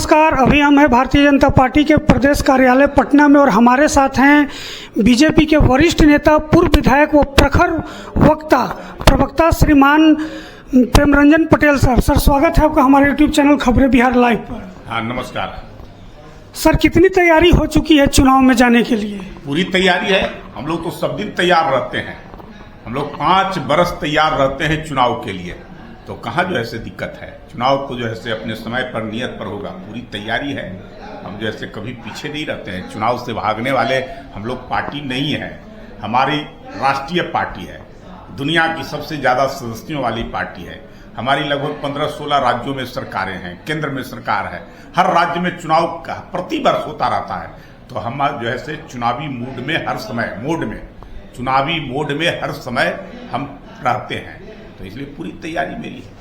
नमस्कार। अभी हम हैं भारतीय जनता पार्टी के प्रदेश कार्यालय पटना में और हमारे साथ हैं बीजेपी के वरिष्ठ नेता, पूर्व विधायक व प्रखर प्रवक्ता श्रीमान प्रेमरंजन पटेल सर। सर, स्वागत है आपका हमारे यूट्यूब चैनल खबरें बिहार लाइव पर। हाँ, नमस्कार सर, कितनी तैयारी हो चुकी है चुनाव में जाने के लिए? पूरी तैयारी है। हम लोग तो सब दिन तैयार रहते हैं। हम लोग 5 बरस तैयार रहते हैं चुनाव के लिए, तो कहाँ जो ऐसे दिक्कत है। चुनाव तो जो है अपने समय पर, नियत पर होगा। पूरी तैयारी है। हम जो ऐसे कभी पीछे नहीं रहते हैं। चुनाव से भागने वाले हम लोग पार्टी नहीं है। हमारी राष्ट्रीय पार्टी है, दुनिया की सबसे ज्यादा सदस्यों वाली पार्टी है। हमारी लगभग 15-16 राज्यों में सरकारें हैं, केंद्र में सरकार है। हर राज्य में चुनाव का प्रति वर्ष होता रहता है। तो हम जो है चुनावी मूड में हर समय चुनावी मोड में हर समय हम रहते हैं, तो इसलिए पूरी तैयारी मेरी है।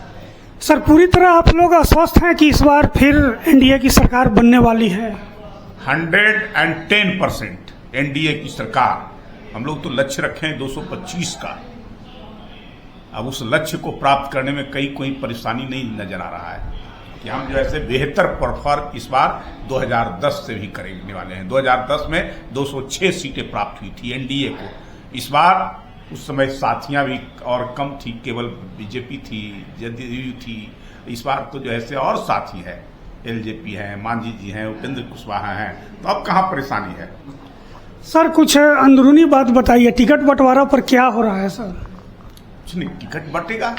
सर, पूरी तरह आप लोग आश्वस्त हैं कि इस बार फिर एनडीए की सरकार बनने वाली है? 110% एनडीए की सरकार। हम लोग तो लक्ष्य रखे हैं 225 का। अब उस लक्ष्य को प्राप्त करने में कोई परेशानी नहीं नजर आ रहा है कि हम जो ऐसे बेहतर परफॉर्म इस बार 2010 से भी करने वाले हैं। 2010 में 206 सीटें प्राप्त हुई थी एनडीए को। इस बार उस समय साथियां भी और कम थी, केवल बीजेपी थी, जदयू थी। इस बार तो जो ऐसे और साथी है, एलजेपी है, मांझी जी हैं, उपेंद्र कुशवाहा हैं, तो अब कहाँ परेशानी है। सर, कुछ अंदरूनी बात बताइए, टिकट बंटवारा पर क्या हो रहा है? सर, कुछ नहीं, टिकट बटेगा।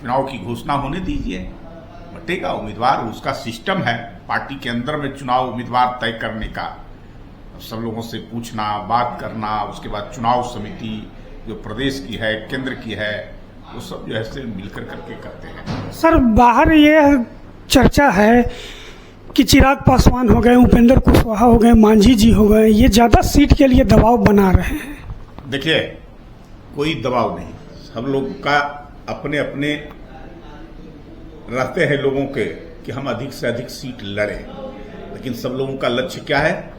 चुनाव की घोषणा होने दीजिए, बटेगा उम्मीदवार। उसका सिस्टम है पार्टी के अंदर में चुनाव उम्मीदवार तय करने का। सब लोगों से पूछना, बात करना, उसके बाद चुनाव समिति जो प्रदेश की है, केंद्र की है, वो सब जो है मिलकर करके करते हैं। सर, बाहर ये चर्चा है कि चिराग पासवान हो गए, उपेंद्र कुशवाहा हो गए, मांझी जी हो गए, ये ज्यादा सीट के लिए दबाव बना रहे हैं। देखिए, कोई दबाव नहीं। हम लोग का अपने अपने रहते हैं लोगों के कि हम अधिक से अधिक सीट लड़ें, लेकिन सब लोगों का लक्ष्य क्या है?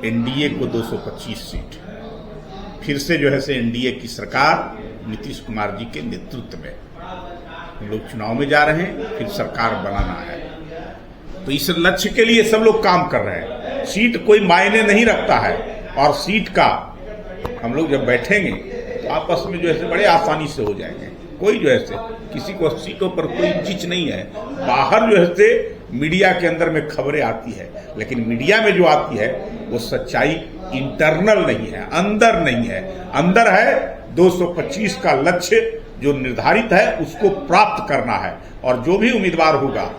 एनडीए को 225 सीट, फिर से जो है एनडीए की सरकार नीतीश कुमार जी के नेतृत्व में हम लोग चुनाव में जा रहे हैं, फिर सरकार बनाना है। तो इस लक्ष्य के लिए सब लोग काम कर रहे हैं। सीट कोई मायने नहीं रखता है, और सीट का हम लोग जब बैठेंगे तो आपस में जो है बड़े आसानी से हो जाएंगे। कोई जो है किसी को सीटों पर कोई चीज नहीं है। बाहर जो है मीडिया के अंदर में खबरें आती है, लेकिन मीडिया में जो आती है वो सच्चाई इंटरनल नहीं है, अंदर नहीं है। अंदर है 225 का लक्ष्य जो निर्धारित है, उसको प्राप्त करना है। और जो भी उम्मीदवार होगा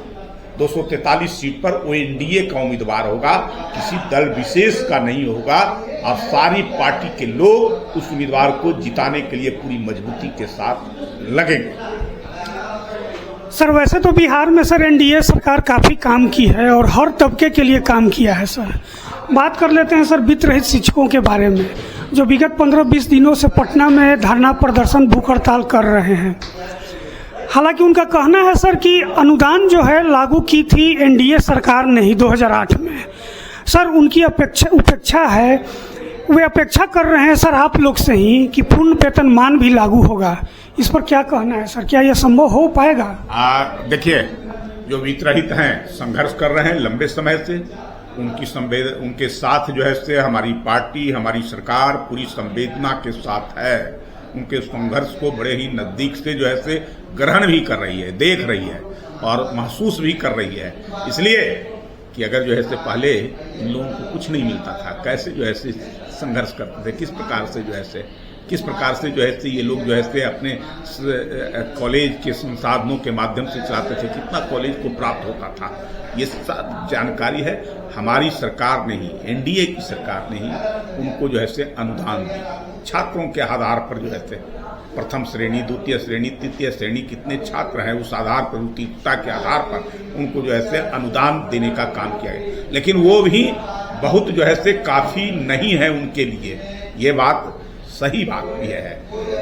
243 सीट पर, वो एनडीए का उम्मीदवार होगा, किसी दल विशेष का नहीं होगा। और सारी पार्टी के लोग उस उम्मीदवार को जिताने के लिए पूरी मजबूती के साथ लगेंगे। सर, वैसे तो बिहार में सर एनडीए सरकार काफी काम की है और हर तबके के लिए काम किया है। सर, बात कर लेते हैं सर वित्त रहित शिक्षकों के बारे में, जो विगत 15-20 दिनों से पटना में धरना प्रदर्शन, भूख हड़ताल कर रहे हैं। हालांकि उनका कहना है सर कि अनुदान जो है लागू की थी एनडीए सरकार ने ही 2008 में। सर, उनकी उपेक्षा है, वे अपेक्षा कर रहे हैं सर आप लोग से ही कि पूर्ण वेतनमान भी लागू होगा। इस पर क्या कहना है सर? क्या यह संभव हो पाएगा? देखिए, जो वित्तरहित हैं संघर्ष कर रहे हैं लंबे समय से। उनके साथ जो है हमारी पार्टी, हमारी सरकार पूरी संवेदना के साथ है। उनके संघर्ष को बड़े ही नजदीक से जो है ग्रहण भी कर रही है, देख रही है और महसूस भी कर रही है। इसलिए कि अगर जो है पहले इन लोगों को कुछ नहीं मिलता था, कैसे जो है संघर्ष करते थे, किस प्रकार से जो है ये लोग जो है अपने कॉलेज के संसाधनों के माध्यम से चलाते थे, कितना कॉलेज को प्राप्त होता था, ये सब जानकारी है। हमारी सरकार ने ही, एनडीए की सरकार ने ही उनको जो है अनुदान दी। छात्रों के आधार पर जो है प्रथम श्रेणी, द्वितीय श्रेणी, तृतीय श्रेणी कितने छात्र हैं, उस आधार पर, उत्तीर्णता के आधार पर उनको जो है अनुदान देने का काम किया गया। लेकिन वो भी बहुत जो है काफी नहीं है उनके लिए। ये बात सही बात भी है।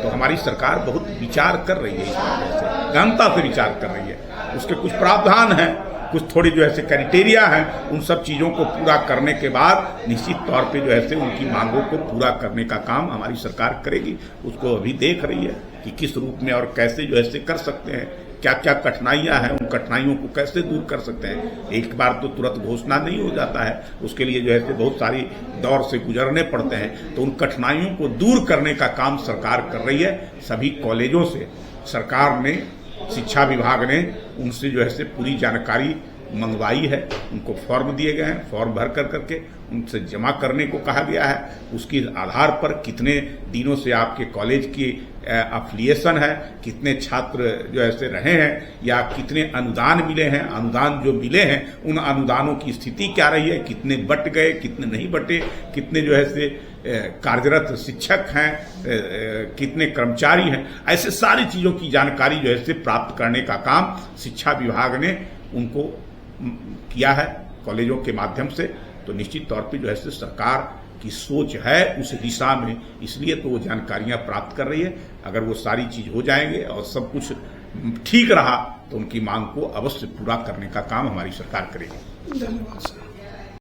तो हमारी सरकार बहुत विचार कर रही है, इस बारे से गहनता से विचार कर रही है। उसके कुछ प्रावधान हैं, कुछ थोड़ी जो है क्राइटेरिया हैं। उन सब चीजों को पूरा करने के बाद निश्चित तौर पे जो है उनकी मांगों को पूरा करने का काम हमारी सरकार करेगी। उसको अभी देख रही है कि किस रूप में और कैसे जो है कर सकते हैं। क्या क्या कठिनाइयां हैं, उन कठिनाइयों को कैसे दूर कर सकते हैं। एक बार तो तुरंत घोषणा नहीं हो जाता है, उसके लिए जो है बहुत सारी दौर से गुजरने पड़ते हैं। तो उन कठिनाइयों को दूर करने का काम सरकार कर रही है। सभी कॉलेजों से सरकार ने, शिक्षा विभाग ने उनसे जो है पूरी जानकारी मंगवाई है, उनको फॉर्म दिए गए हैं, फॉर्म भर करके उनसे जमा करने को कहा गया है। उसके आधार पर कितने दिनों से आपके कॉलेज की अफिलिएशन है, कितने छात्र जो ऐसे रहे हैं, या कितने अनुदान मिले हैं, अनुदान जो मिले हैं उन अनुदानों की स्थिति क्या रही है, कितने बट गए, कितने नहीं बटे, कितने जो है कार्यरत शिक्षक हैं, कितने कर्मचारी हैं, ऐसे सारी चीजों की जानकारी जो है प्राप्त करने का काम शिक्षा विभाग ने उनको किया है कॉलेजों के माध्यम से। तो निश्चित तौर पे जो है सरकार की सोच है उस दिशा में, इसलिए तो वो जानकारियां प्राप्त कर रही है। अगर वो सारी चीज हो जाएंगे और सब कुछ ठीक रहा तो उनकी मांग को अवश्य पूरा करने का काम हमारी सरकार करेगी। धन्यवाद सर।